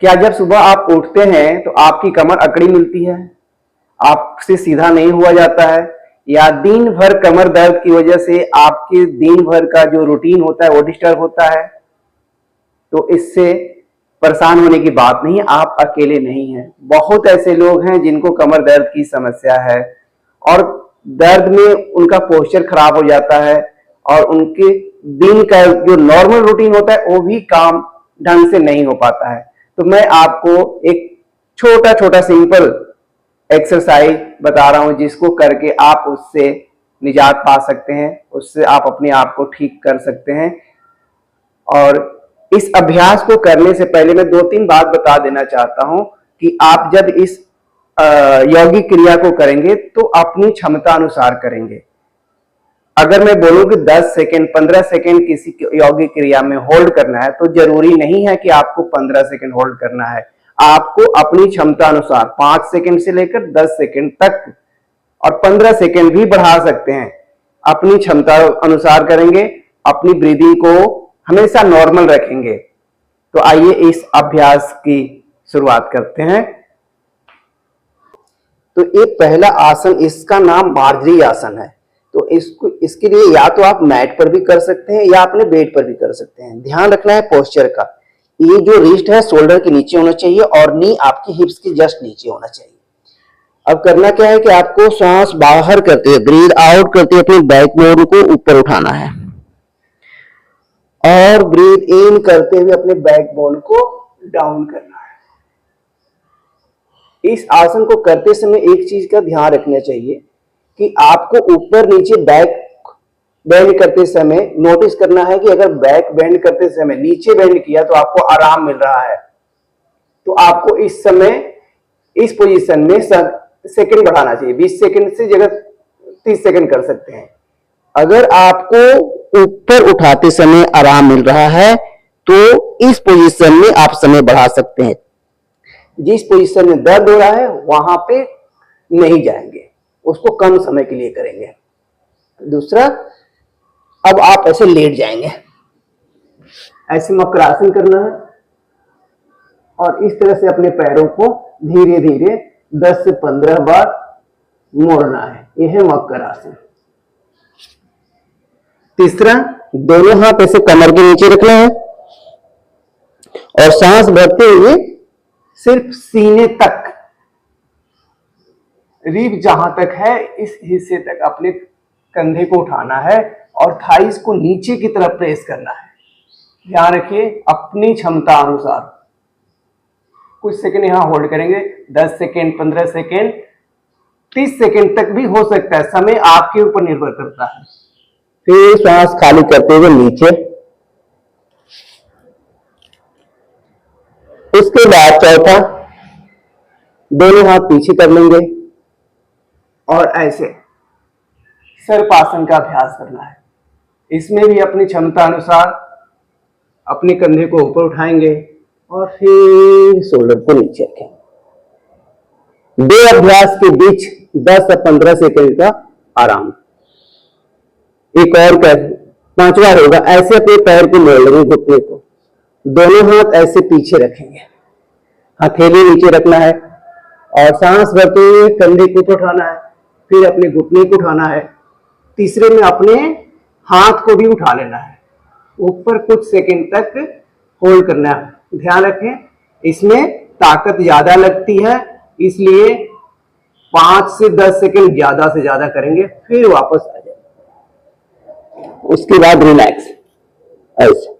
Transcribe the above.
क्या जब सुबह आप उठते हैं तो आपकी कमर अकड़ी मिलती है, आपसे सीधा नहीं हुआ जाता है, या दिन भर कमर दर्द की वजह से आपके दिन भर का जो रूटीन होता है वो डिस्टर्ब होता है? तो इससे परेशान होने की बात नहीं है, आप अकेले नहीं हैं। बहुत ऐसे लोग हैं जिनको कमर दर्द की समस्या है और दर्द में उनका पोस्चर खराब हो जाता है और उनके दिन का जो नॉर्मल रूटीन होता है वो भी काम ढंग से नहीं हो पाता है। तो मैं आपको एक छोटा छोटा सिंपल एक्सरसाइज बता रहा हूं जिसको करके आप उससे निजात पा सकते हैं, उससे आप अपने आप को ठीक कर सकते हैं। और इस अभ्यास को करने से पहले मैं 2-3 बात बता देना चाहता हूं कि आप जब इस यौगिक क्रिया को करेंगे तो अपनी क्षमता अनुसार करेंगे। अगर मैं बोलूं कि 10 सेकेंड 15 सेकेंड किसी यौगिक क्रिया में होल्ड करना है तो जरूरी नहीं है कि आपको 15 सेकेंड होल्ड करना है। आपको अपनी क्षमता अनुसार 5 सेकेंड से लेकर 10 सेकेंड तक और 15 सेकेंड भी बढ़ा सकते हैं। अपनी क्षमता अनुसार करेंगे, अपनी ब्रीदिंग को हमेशा नॉर्मल रखेंगे। तो आइए इस अभ्यास की शुरुआत करते हैं। तो एक पहला आसन, इसका नाम मार्जरी आसन है। तो इसके लिए या तो आप मैट पर भी कर सकते हैं या अपने बेड पर भी कर सकते हैं। ध्यान रखना है पोस्चर का। ये जो रिस्ट है शोल्डर के नीचे होना चाहिए और नी आपकी हिप्स के जस्ट नीचे होना चाहिए। अब करना क्या है कि आपको सांस बाहर करते हुए, ब्रीद आउट करते हुए अपने बैकबोन को ऊपर उठाना है और ब्रीद इन करते हुए अपने बैकबोन को डाउन करना है। इस आसन को करते समय एक चीज का ध्यान रखना चाहिए कि आपको ऊपर नीचे बैक बेंड करते समय नोटिस करना है कि अगर बैक बेंड करते समय नीचे बेंड किया तो आपको आराम मिल रहा है, तो आपको इस समय इस पोजीशन में सेकंड बढ़ाना चाहिए। 20 सेकंड से जगह 30 सेकंड कर सकते हैं। अगर आपको ऊपर उठाते समय आराम मिल रहा है तो इस पोजीशन में आप समय बढ़ा सकते हैं। जिस पोजीशन में दर्द हो रहा है वहां पे नहीं जाएंगे, उसको कम समय के लिए करेंगे। दूसरा, अब आप ऐसे लेट जाएंगे, ऐसे मकरासन करना है और इस तरह से अपने पैरों को धीरे धीरे 10 से 15 बार मोड़ना है। यह है मकरासन। तीसरा, दोनों हाथ ऐसे कमर के नीचे रखना है और सांस भरते हुए सिर्फ सीने तक, रिब जहां तक है इस हिस्से तक अपने कंधे को उठाना है और थाइस को नीचे की तरफ प्रेस करना है। ध्यान रखिए अपनी क्षमता अनुसार। कुछ सेकंड यहां होल्ड करेंगे, 10 सेकंड 15 सेकंड 30 सेकंड तक भी हो सकता है, समय आपके ऊपर निर्भर करता है। फिर सांस खाली करते हुए नीचे। उसके बाद चौथा, दोनों हाथ पीछे कर लेंगे और ऐसे सर्पासन का अभ्यास करना है। इसमें भी अपनी क्षमता अनुसार अपने कंधे को ऊपर उठाएंगे और फिर शोल्डर को नीचे रखेंगे। दो अभ्यास के बीच 10 से 15 सेकंड का आराम। एक और पांचवा होगा, ऐसे अपने पैर को मोड़ लेंगे, घुटने को, दोनों हाथ ऐसे पीछे रखेंगे, हथेली नीचे रखना है और सांस भरते हुए कंधे को उठाना है, फिर अपने घुटने को उठाना है। तीसरे में अपने हाथ को भी उठा लेना है, ऊपर कुछ सेकंड तक होल्ड करना है। ध्यान रखें इसमें ताकत ज्यादा लगती है, इसलिए 5 से 10 सेकंड ज्यादा से ज्यादा करेंगे, फिर वापस आ जाएंगे। उसके बाद रिलैक्स ऐसे।